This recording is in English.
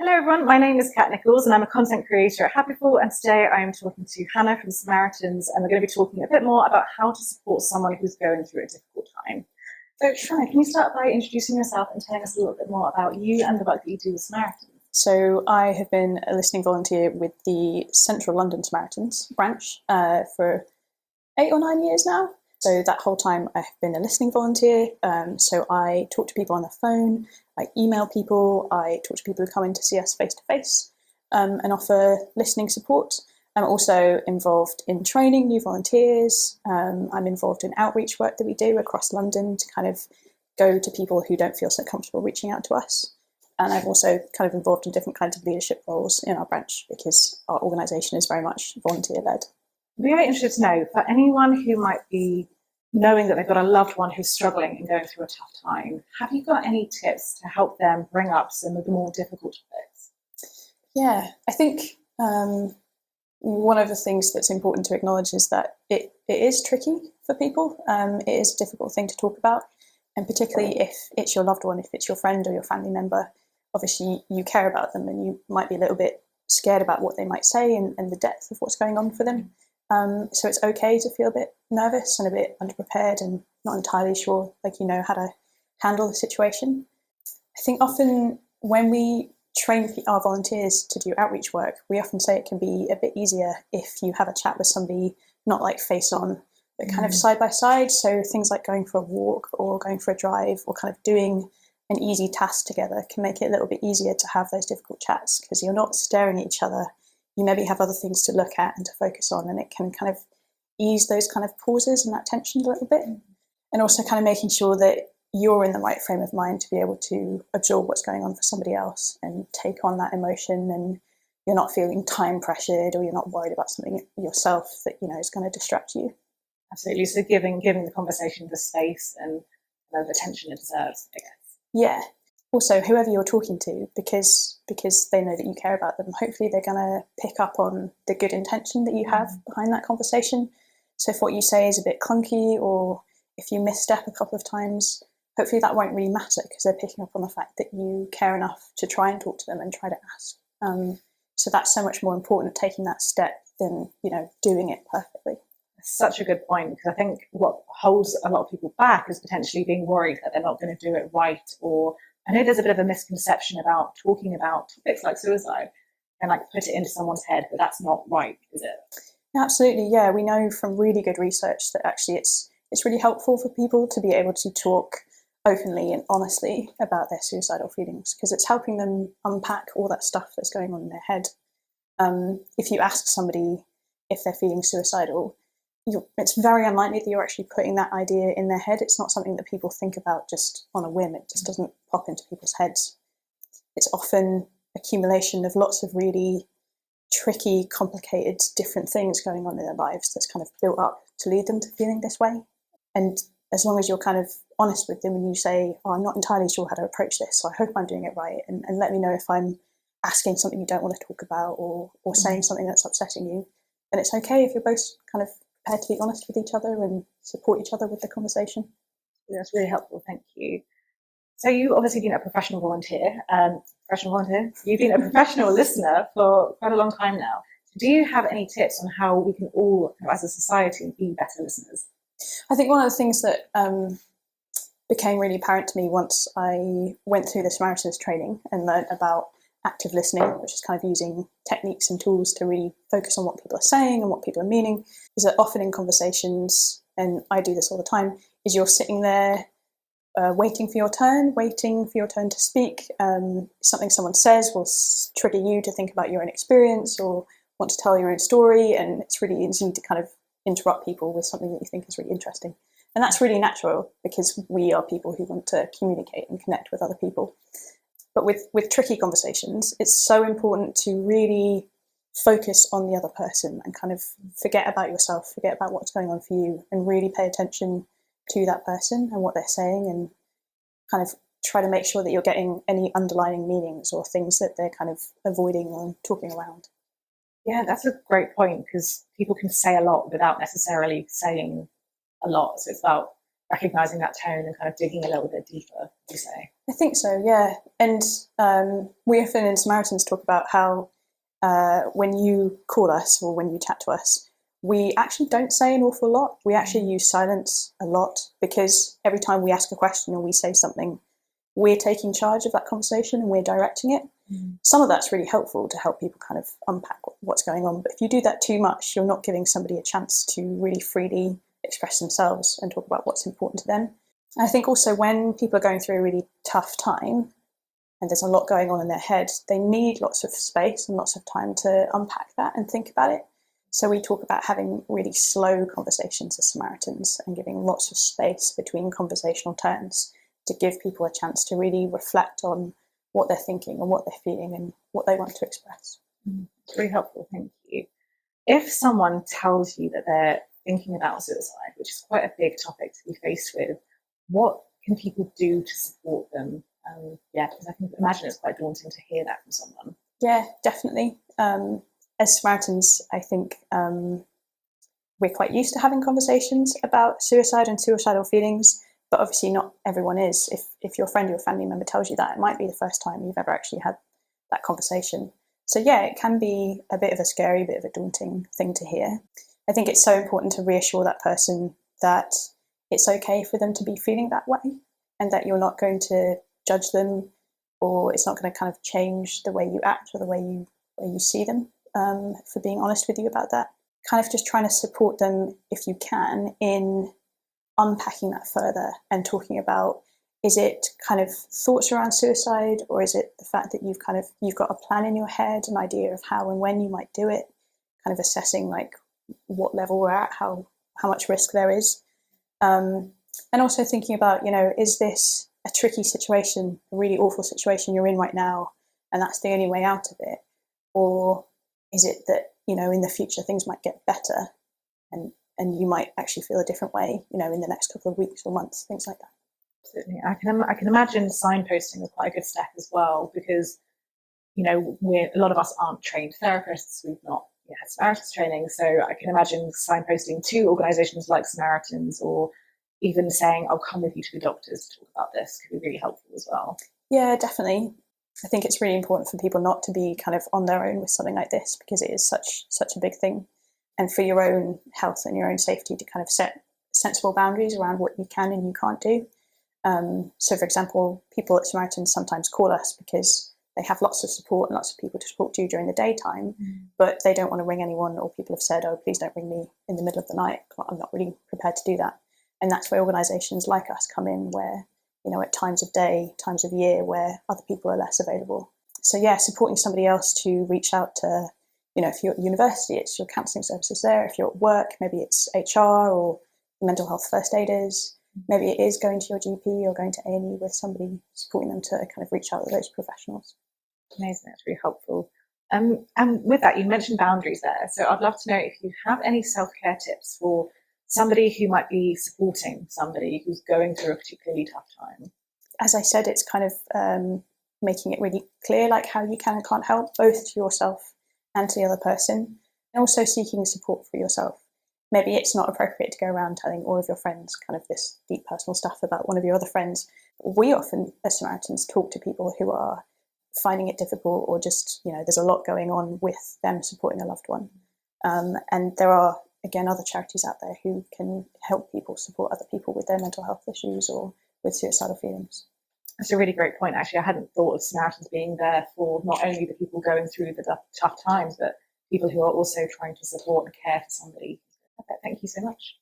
Hello everyone, my name is Kat Nichols and I'm a content creator at Happyful, and today I am talking to Hannah from Samaritans, and we're going to be talking a bit more about how to support someone who's going through a difficult time. So Hannah, can you start by introducing yourself and telling us a little bit more about you and the work that you do with Samaritans? So I have been a listening volunteer with the Central London Samaritans branch for 8 or 9 years now. So that whole time I have been a listening volunteer. So I talk to people on the phone, I email people, I talk to people who come in to see us face to face and offer listening support. I'm also involved in training new volunteers. I'm involved in outreach work that we do across London to kind of go to people who don't feel so comfortable reaching out to us. And I've also kind of involved in different kinds of leadership roles in our branch because our organisation is very much volunteer-led. I'd be very interested to know, for anyone who might be knowing that they've got a loved one who's struggling and going through a tough time, have you got any tips to help them bring up some of the more difficult topics? Yeah, I think one of the things that's important to acknowledge is that it is tricky for people. It is a difficult thing to talk about, and particularly if it's your loved one, if it's your friend or your family member, obviously you care about them and you might be a little bit scared about what they might say and the depth of what's going on for them. So it's okay to feel a bit nervous and a bit underprepared and not entirely sure, how to handle the situation. I think often when we train our volunteers to do outreach work, we often say it can be a bit easier if you have a chat with somebody, not like face on, but kind of side by side. So things like going for a walk or going for a drive or kind of doing an easy task together can make it a little bit easier to have those difficult chats because you're not staring at each other. You maybe have other things to look at and to focus on, and it can kind of ease those kind of pauses and that tension a little bit. And also kind of making sure that you're in the right frame of mind to be able to absorb what's going on for somebody else and take on that emotion, and you're not feeling time pressured or you're not worried about something yourself that is going to distract you. Absolutely. So giving the conversation the space and the attention it deserves, I guess. Yeah. Also, whoever you're talking to, because they know that you care about them, hopefully they're going to pick up on the good intention that you have behind that conversation. So if what you say is a bit clunky or if you misstep a couple of times, hopefully that won't really matter because they're picking up on the fact that you care enough to try and talk to them and try to ask. So that's so much more important, taking that step, than doing it perfectly. Such a good point, because I think what holds a lot of people back is potentially being worried that they're not going to do it right. Or I know there's a bit of a misconception about talking about topics like suicide and put it into someone's head, but that's not right, is it? Absolutely, yeah. We know from really good research that actually it's really helpful for people to be able to talk openly and honestly about their suicidal feelings because it's helping them unpack all that stuff that's going on in their head. If you ask somebody if they're feeling suicidal, it's very unlikely that you're actually putting that idea in their head. It's not something that people think about just on a whim. It just doesn't pop into people's heads. It's often accumulation of lots of really tricky, complicated, different things going on in their lives that's kind of built up to lead them to feeling this way. And as long as you're kind of honest with them and you say, I'm not entirely sure how to approach this, so I hope I'm doing it right, and let me know if I'm asking something you don't want to talk about or saying something that's upsetting you, then it's okay if you're both kind of prepared to be honest with each other and support each other with the conversation. That's really helpful, thank you. So you've obviously been a professional volunteer. You've been a professional listener for quite a long time now. Do you have any tips on how we can all, as a society, be better listeners? I think one of the things that became really apparent to me once I went through the Samaritans training and learned about active listening, which is kind of using techniques and tools to really focus on what people are saying and what people are meaning, is that often in conversations, and I do this all the time, is you're sitting there waiting for your turn to speak. Something someone says will trigger you to think about your own experience or want to tell your own story, and it's really easy to kind of interrupt people with something that you think is really interesting. And that's really natural because we are people who want to communicate and connect with other people. But with tricky conversations, it's so important to really focus on the other person and kind of forget about yourself, forget about what's going on for you, and really pay attention to that person and what they're saying, and kind of try to make sure that you're getting any underlying meanings or things that they're kind of avoiding or talking around. Yeah, that's a great point, because people can say a lot without necessarily saying a lot. So it's about recognizing that tone and kind of digging a little bit deeper, would you say? I think so, yeah. And we often in Samaritans talk about how when you call us or when you chat to us, we actually don't say an awful lot. We actually use silence a lot, because every time we ask a question or we say something, we're taking charge of that conversation and we're directing it. Some of that's really helpful to help people kind of unpack what's going on. But if you do that too much, you're not giving somebody a chance to really freely express themselves and talk about what's important to them. And I think also when people are going through a really tough time and there's a lot going on in their head, they need lots of space and lots of time to unpack that and think about it. So we talk about having really slow conversations as Samaritans and giving lots of space between conversational turns to give people a chance to really reflect on what they're thinking and what they're feeling and what they want to express. It's really helpful, thank you. If someone tells you that they're thinking about suicide, which is quite a big topic to be faced with, what can people do to support them? Because I can imagine it's quite daunting to hear that from someone. Yeah, definitely. As Samaritans, I think we're quite used to having conversations about suicide and suicidal feelings, but obviously not everyone is. If your friend or your family member tells you that, it might be the first time you've ever actually had that conversation. So yeah, it can be a bit of a scary, bit of a daunting thing to hear. I think it's so important to reassure that person that it's okay for them to be feeling that way and that you're not going to judge them, or it's not going to kind of change the way you act or the way you see them, for being honest with you about that. Kind of just trying to support them, if you can, in unpacking that further and talking about, is it kind of thoughts around suicide, or is it the fact that you've got a plan in your head, an idea of how and when you might do it, kind of assessing like what level we're at, how much risk there is. And also thinking about, is this a tricky situation, a really awful situation you're in right now, and that's the only way out of it? Or is it that, in the future things might get better and you might actually feel a different way, in the next couple of weeks or months, things like that. Absolutely. I can imagine signposting is quite a good step as well, because, a lot of us aren't trained therapists. We've not had Samaritans training. So I can imagine signposting to organisations like Samaritans, or even saying, I'll come with you to the doctors to talk about this, could be really helpful as well. Yeah, definitely. I think it's really important for people not to be kind of on their own with something like this, because it is such a big thing. And for your own health and your own safety, to kind of set sensible boundaries around what you can and you can't do. So, for example, people at Samaritans sometimes call us because they have lots of support and lots of people to talk to during the daytime, but they don't want to ring anyone, or people have said, oh, please don't ring me in the middle of the night. I'm not really prepared to do that. And that's where organisations like us come in, where, at times of day, times of year, where other people are less available. So yeah, supporting somebody else to reach out to, if you're at university, it's your counselling services there. If you're at work, maybe it's HR or mental health first aiders. Maybe it is going to your GP or going to A&E with somebody, supporting them to kind of reach out to those professionals. Amazing, that's really helpful. And with that, you mentioned boundaries there. So I'd love to know if you have any self-care tips for somebody who might be supporting somebody who's going through a particularly tough time. As I said, it's kind of making it really clear, like how you can and can't help, both to yourself and to the other person, and also seeking support for yourself. Maybe it's not appropriate to go around telling all of your friends kind of this deep personal stuff about one of your other friends. We often, as Samaritans, talk to people who are finding it difficult, or just, there's a lot going on with them supporting a loved one. And there are, again, other charities out there who can help people support other people with their mental health issues or with suicidal feelings. That's a really great point, actually. I hadn't thought of Samaritans being there for not only the people going through the tough times, but people who are also trying to support and care for somebody. Okay, thank you so much.